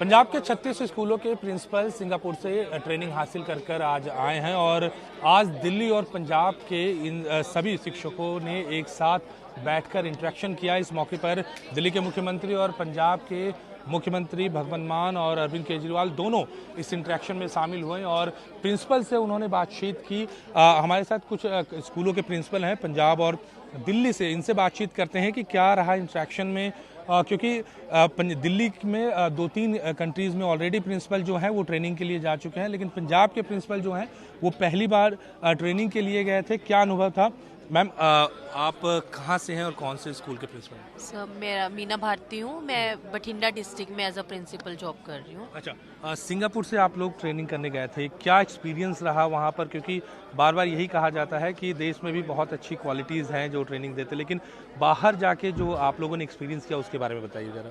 पंजाब के 36 स्कूलों के प्रिंसिपल सिंगापुर से ट्रेनिंग हासिल कर कर आज आए हैं और आज दिल्ली और पंजाब के इन सभी शिक्षकों ने एक साथ बैठकर इंटरेक्शन किया। इस मौके पर दिल्ली के मुख्यमंत्री और पंजाब के मुख्यमंत्री भगवंत मान और अरविंद केजरीवाल दोनों इस इंटरेक्शन में शामिल हुए और प्रिंसिपल से उन्होंने बातचीत की। हमारे साथ कुछ स्कूलों के प्रिंसिपल हैं पंजाब और दिल्ली से, इनसे बातचीत करते हैं कि क्या रहा इंटरेक्शन में, क्योंकि दिल्ली में 2-3 कंट्रीज़ में ऑलरेडी प्रिंसिपल जो हैं वो ट्रेनिंग के लिए जा चुके हैं, लेकिन पंजाब के प्रिंसिपल जो हैं वो पहली बार ट्रेनिंग के लिए गए थे। क्या अनुभव था? मैम, आप कहाँ से हैं और कौन से स्कूल के प्रिंसिपल हैं? सर, मेरा मीना भारती हूँ। मैं बठिंडा डिस्ट्रिक्ट में एज अ प्रिंसिपल जॉब कर रही हूँ। अच्छा, सिंगापुर से आप लोग ट्रेनिंग करने गए थे, क्या एक्सपीरियंस रहा वहाँ पर? क्योंकि बार बार यही कहा जाता है कि देश में भी बहुत अच्छी क्वालिटीज़ हैं जो ट्रेनिंग देते, लेकिन बाहर जाके जो आप लोगों ने एक्सपीरियंस किया उसके बारे में बताइए ज़रा।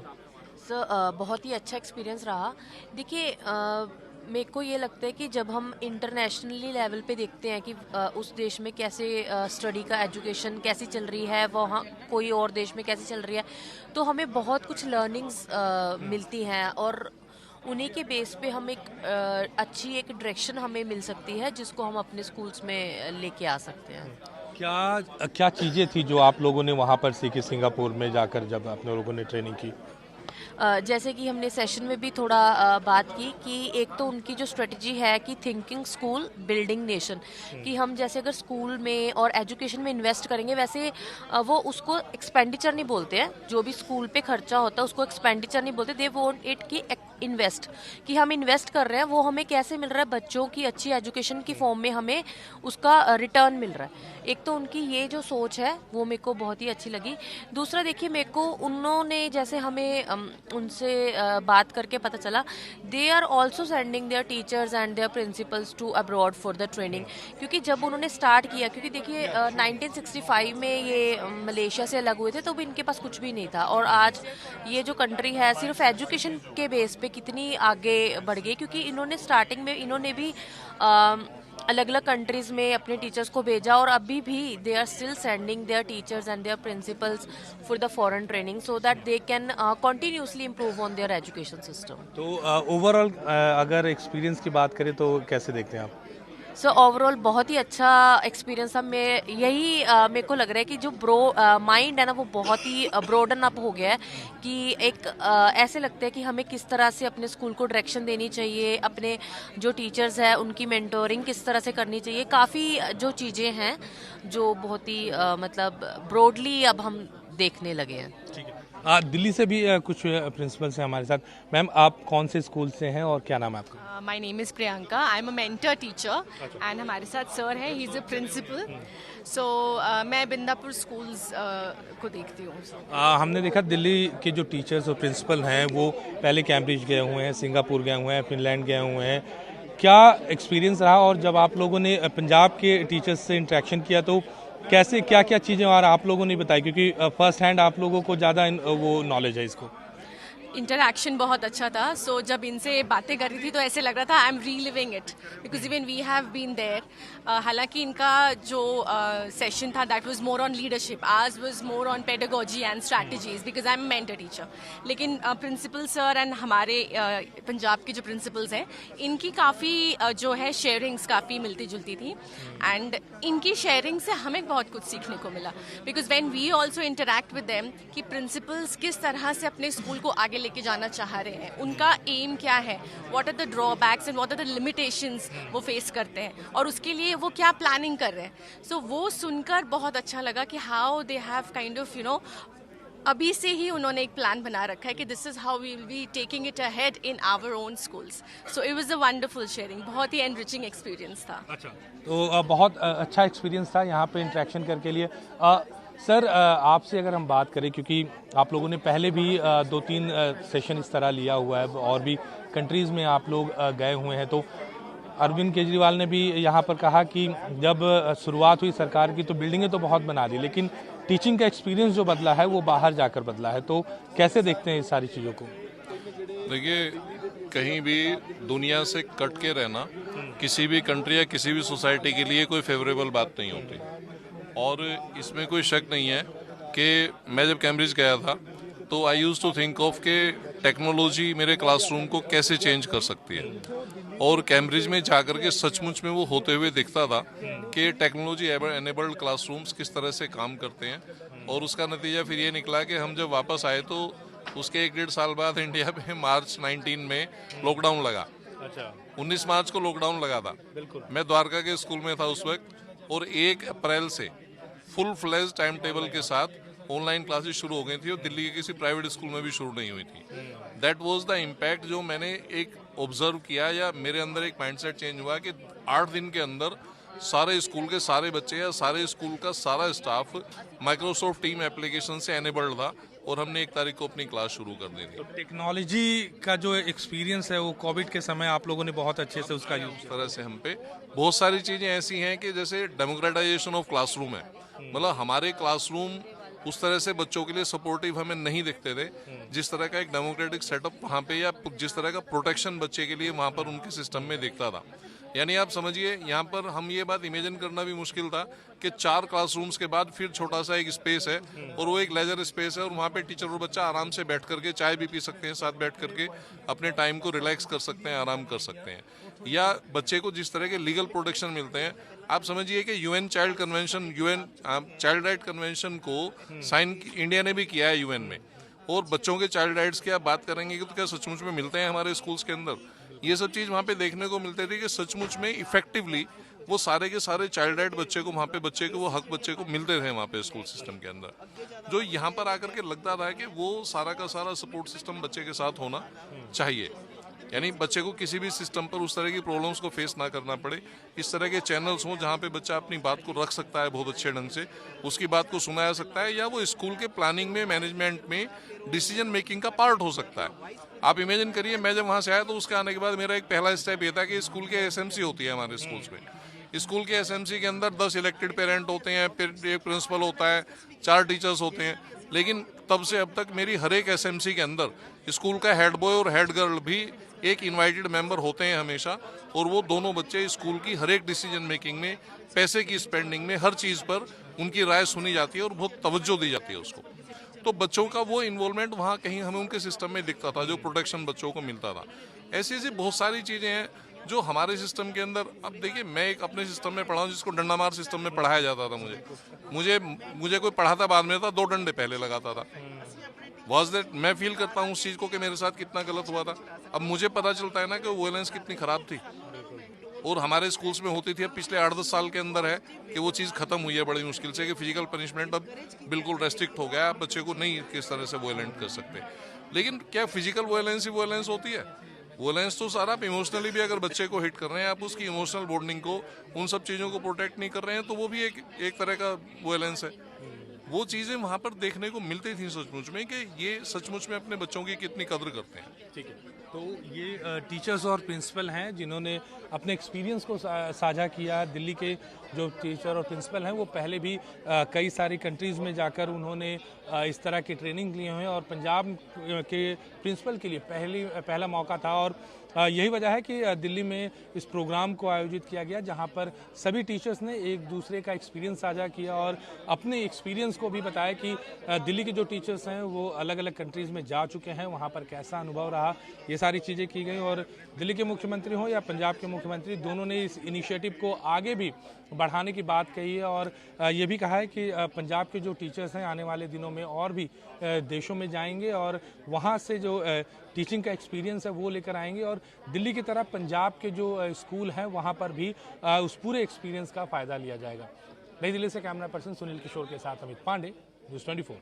सर, बहुत ही अच्छा एक्सपीरियंस रहा। देखिए, मेरे को ये लगता है कि जब हम इंटरनेशनली लेवल पे देखते हैं कि उस देश में कैसे स्टडी का एजुकेशन कैसी चल रही है, वहाँ कोई और देश में कैसे चल रही है, तो हमें बहुत कुछ लर्निंग्स मिलती हैं और उन्हीं के बेस पे हम अच्छी एक डायरेक्शन हमें मिल सकती है जिसको हम अपने स्कूल्स में लेके आ सकते हैं। क्या क्या चीज़ें थी जो आप लोगों ने वहाँ पर सीखी सिंगापुर में जाकर जब अपने लोगों ने ट्रेनिंग की? जैसे कि हमने सेशन में भी थोड़ा बात की कि एक तो उनकी जो स्ट्रेटजी है कि थिंकिंग स्कूल बिल्डिंग नेशन, कि हम जैसे अगर स्कूल में और एजुकेशन में इन्वेस्ट करेंगे, वैसे वो उसको एक्सपेंडिचर नहीं बोलते हैं। जो भी स्कूल पे खर्चा होता है उसको एक्सपेंडिचर नहीं बोलते, दे वोंट इट की इन्वेस्ट, कि हम इन्वेस्ट कर रहे हैं, वो हमें कैसे मिल रहा है, बच्चों की अच्छी एजुकेशन की फॉर्म में हमें उसका रिटर्न मिल रहा है। एक तो उनकी ये जो सोच है वो मेरे को बहुत ही अच्छी लगी। दूसरा, देखिए, मेरे को उन्होंने जैसे हमें उनसे बात करके पता चला, they are also sending their teachers and their principals to abroad for the training. क्योंकि जब उन्होंने स्टार्ट किया, क्योंकि देखिए 1965 में ये मलेशिया से अलग हुए थे, तो भी इनके पास कुछ भी नहीं था, और आज ये जो कंट्री है सिर्फ एजुकेशन के बेस पे कितनी आगे बढ़ गई, क्योंकि इन्होंने स्टार्टिंग में इन्होंने भी अलग अलग कंट्रीज में अपने टीचर्स को भेजा, और अभी भी they are still sending their teachers and their principals for the foreign training so that they can continuously improve on their education system. तो ओवरऑल अगर एक्सपीरियंस की बात करें तो कैसे देखते हैं आप? सो ओवरऑल बहुत ही अच्छा एक्सपीरियंस था। मैं यही मेरे को लग रहा है कि जो माइंड है ना वो बहुत ही ब्रॉडन अप हो गया है, कि एक ऐसे लगता है कि हमें किस तरह से अपने स्कूल को डायरेक्शन देनी चाहिए, अपने जो टीचर्स हैं उनकी मेंटोरिंग किस तरह से करनी चाहिए। काफ़ी जो चीज़ें हैं जो बहुत ही मतलब ब्रॉडली अब हम देखने लगे हैं। ठीक है, दिल्ली से भी कुछ प्रिंसिपल्स हैं हमारे साथ। मैम, आप कौन से स्कूल से हैं और क्या नाम है आपका? My name is Priyanka, I am a mentor teacher and हमारे साथ सर हैं, ही इज़ अ प्रिंसिपल। सो मैं बिंदापुर स्कूल्स को देखती हूँ। हमने देखा दिल्ली के जो टीचर्स और प्रिंसिपल हैं वो पहले कैम्ब्रिज गए हुए हैं, सिंगापुर गए हुए हैं, फिनलैंड गए हुए हैं। क्या एक्सपीरियंस रहा? और जब आप लोगों ने पंजाब के टीचर्स से इंटरेक्शन किया तो कैसे, क्या क्या चीज़ें और आप लोगों ने बताई, क्योंकि फर्स्ट हैंड आप लोगों को ज़्यादा वो नॉलेज है इसको? इंटरैक्शन बहुत अच्छा था। सो जब इनसे बातें कर रही थी तो ऐसे लग रहा था I am reliving it, because even we have been there. हालांकि इनका जो सेशन था that was more on leadership, आज was more on pedagogy and strategies, because I am mentor teacher. लेकिन प्रिंसिपल सर एंड हमारे पंजाब के जो प्रिंसिपल्स हैं, इनकी काफ़ी जो है शेयरिंग्स काफ़ी मिलती जुलती थी, एंड इनकी शेयरिंग से हमें बहुत कुछ सीखने को मिला, because when we also interact with them कि प्रिंसिपल्स किस तरह से अपने स्कूल को आगे लेके जाना चाह रहे हैं, उनका एम क्या है, what are the drawbacks and what are the limitations वो फेस करते हैं, और उसके लिए वो क्या प्लानिंग कर रहे हैं। सो वो सुनकर बहुत अच्छा लगा कि how they have kind of अभी से ही उन्होंने एक प्लान बना रखा है कि this is how we will be taking it ahead in our own schools. So it was a wonderful sharing, बहुत ही एनरिचिंग एक्सपीरियंस था। अच्छा, तो बहुत अच्छा एक्सपीरियंस था यहाँ पे इंटरेक्शन करके लिए। सर, आपसे अगर हम बात करें, क्योंकि आप लोगों ने पहले भी 2-3 सेशन इस तरह लिया हुआ है और भी कंट्रीज़ में आप लोग गए हुए हैं, तो अरविंद केजरीवाल ने भी यहाँ पर कहा कि जब शुरुआत हुई सरकार की तो बिल्डिंगें तो बहुत बना दी, लेकिन टीचिंग का एक्सपीरियंस जो बदला है वो बाहर जाकर बदला है। तो कैसे देखते हैं इस सारी चीज़ों को? देखिए, कहीं भी दुनिया से कट के रहना किसी भी कंट्री या किसी भी सोसाइटी के लिए कोई फेवरेबल बात नहीं होती, और इसमें कोई शक नहीं है कि मैं जब कैम्ब्रिज गया था तो आई यूज टू थिंक ऑफ के टेक्नोलॉजी मेरे क्लासरूम को कैसे चेंज कर सकती है। और कैम्ब्रिज में जाकर के सचमुच में वो होते हुए दिखता था कि टेक्नोलॉजी एनेबल्ड क्लासरूम्स किस तरह से काम करते हैं। और उसका नतीजा फिर ये निकला कि हम जब वापस आए तो उसके 1-1.5 साल बाद इंडिया में मार्च 19 में लॉकडाउन लगा। अच्छा, 19 मार्च को लॉकडाउन लगा था। बिल्कुल। मैं द्वारका के स्कूल में था उस वक्त, और 1 अप्रैल से फुल फ्लेज टाइम टेबल के साथ ऑनलाइन क्लासेस शुरू हो गई थी, और दिल्ली के किसी प्राइवेट स्कूल में भी शुरू नहीं हुई थी। दैट वाज द इम्पैक्ट जो मैंने एक ऑब्जर्व किया, या मेरे अंदर एक माइंडसेट चेंज हुआ कि 8 दिन के अंदर सारे स्कूल के सारे बच्चे या सारे स्कूल का सारा स्टाफ माइक्रोसॉफ्ट टीम एप्लीकेशन से एनेबल्ड था, और हमने 1 तारीख को अपनी क्लास शुरू कर दी थी। टेक्नोलॉजी का जो एक्सपीरियंस है वो कोविड के समय आप लोगों ने बहुत अच्छे से उसका यूज इस तरह से हम पे बहुत सारी चीजें ऐसी हैं कि जैसे डेमोक्रेटाइजेशन ऑफ क्लासरूम है, मतलब हमारे क्लासरूम उस तरह से बच्चों के लिए सपोर्टिव हमें नहीं दिखते थे, जिस तरह का एक डेमोक्रेटिक सेटअप वहाँ पे या जिस तरह का प्रोटेक्शन बच्चे के लिए वहाँ पर उनके सिस्टम में दिखता था। यानी आप समझिए, यहाँ पर हम ये बात इमेजिन करना भी मुश्किल था कि 4 क्लासरूम्स के बाद फिर छोटा सा एक स्पेस है, और वो एक लेजर स्पेस है, और वहाँ पे टीचर और बच्चा आराम से बैठ करके चाय भी पी सकते हैं, साथ बैठ करके अपने टाइम को रिलैक्स कर सकते हैं, आराम कर सकते हैं। या बच्चे को जिस तरह के लीगल प्रोटेक्शन मिलते हैं, आप समझिए कि UN child convention, UN child right convention को साइन इंडिया ने भी किया है यूएन में, और बच्चों के चाइल्ड राइट्स की आप बात करेंगे कि तो क्या सचमुच में मिलते हैं हमारे स्कूल्स के अंदर। ये सब चीज़ वहाँ पे देखने को मिलते थे कि सचमुच में इफेक्टिवली वो सारे के सारे चाइल्ड राइट बच्चे को वहाँ पे बच्चे को वो हक बच्चे को मिलते थे वहाँ पे स्कूल सिस्टम के अंदर, जो यहाँ पर आकर के लगता था कि वो सारा का सारा सपोर्ट सिस्टम बच्चे के साथ होना चाहिए। यानी बच्चे को किसी भी सिस्टम पर उस तरह की प्रॉब्लम्स को फेस ना करना पड़े, इस तरह के चैनल्स हों जहाँ पे बच्चा अपनी बात को रख सकता है बहुत अच्छे ढंग से, उसकी बात को सुना जा सकता है, या वो स्कूल के प्लानिंग में, मैनेजमेंट में डिसीजन मेकिंग का पार्ट हो सकता है। आप इमेजिन करिए, मैं जब वहाँ से आया तो उसके आने के बाद मेरा एक पहला स्टेप ये था कि स्कूल के एसएमसी होती है हमारे स्कूल्स में। स्कूल के एसएमसी के अंदर 10 इलेक्टेड पेरेंट होते हैं, फिर एक प्रिंसिपल होता है, 4 टीचर्स होते हैं। लेकिन तब से अब तक मेरी हर एक एसएमसी के अंदर स्कूल का हेड बॉय और हेड गर्ल भी एक इनवाइटेड मेंबर होते हैं हमेशा, और वो दोनों बच्चे स्कूल की हर एक डिसीजन मेकिंग में, पैसे की स्पेंडिंग में, हर चीज़ पर उनकी राय सुनी जाती है और बहुत तवज्जो दी जाती है उसको। तो बच्चों का वो इन्वॉल्वमेंट वहाँ कहीं हमें उनके सिस्टम में दिखता था, जो प्रोटेक्शन बच्चों को मिलता था। ऐसी ऐसी बहुत सारी चीज़ें हैं जो हमारे सिस्टम के अंदर, अब देखिए मैं एक अपने सिस्टम में पढ़ा हूँ जिसको डंडा मार सिस्टम में पढ़ाया जाता था। मुझे कोई पढ़ाता बाद में था, 2 डंडे पहले लगाता था। वॉज दैट, मैं फील करता हूँ उस चीज़ को कि मेरे साथ कितना गलत हुआ था। अब मुझे पता चलता है ना कि वायलेंस कितनी खराब थी, और हमारे स्कूल्स में होती थी। अब पिछले 8-10 साल के अंदर है कि वो चीज़ खत्म हुई है बड़ी मुश्किल से, कि फिजिकल पनिशमेंट अब बिल्कुल रेस्ट्रिक्ट हो गया, आप बच्चे को नहीं किस तरह से वायलेंट कर सकते। लेकिन क्या फिजिकल वायलेंस ही वायलेंस होती है? वायलेंस तो सारा आप इमोशनली भी अगर बच्चे को हिट कर रहे हैं, आप उसकी इमोशनल बॉन्डिंग को, उन सब चीज़ों को प्रोटेक्ट नहीं कर रहे हैं, तो वो भी एक तरह का वायलेंस है। वो चीज़ें वहाँ पर देखने को मिलती थी सचमुच में, कि ये सचमुच में अपने बच्चों की कितनी कद्र करते हैं। ठीक है, तो ये टीचर्स और प्रिंसिपल हैं जिन्होंने अपने एक्सपीरियंस को साझा किया। दिल्ली के जो टीचर और प्रिंसिपल हैं वो पहले भी कई सारी कंट्रीज़ में जाकर उन्होंने इस तरह की ट्रेनिंग लिए हैं, और पंजाब के प्रिंसिपल के लिए पहला मौका था। और यही वजह है कि दिल्ली में इस प्रोग्राम को आयोजित किया गया, जहां पर सभी टीचर्स ने एक दूसरे का एक्सपीरियंस साझा किया और अपने एक्सपीरियंस को भी बताया कि दिल्ली के जो टीचर्स हैं वो अलग अलग कंट्रीज़ में जा चुके हैं, वहां पर कैसा अनुभव रहा, ये सारी चीज़ें की गई। और दिल्ली के मुख्यमंत्री हों या पंजाब के मुख्यमंत्री, दोनों ने इस इनिशिएटिव को आगे भी बढ़ाने की बात कही है, और ये भी कहा है कि पंजाब के जो टीचर्स हैं आने वाले दिनों में और भी देशों में जाएंगे और वहाँ से जो टीचिंग का एक्सपीरियंस है वो लेकर आएंगे, और दिल्ली की तरह पंजाब के जो स्कूल हैं वहाँ पर भी उस पूरे एक्सपीरियंस का फ़ायदा लिया जाएगा। नई दिल्ली से कैमरा पर्सन सुनील किशोर के साथ अमित पांडे, न्यूज़ 24।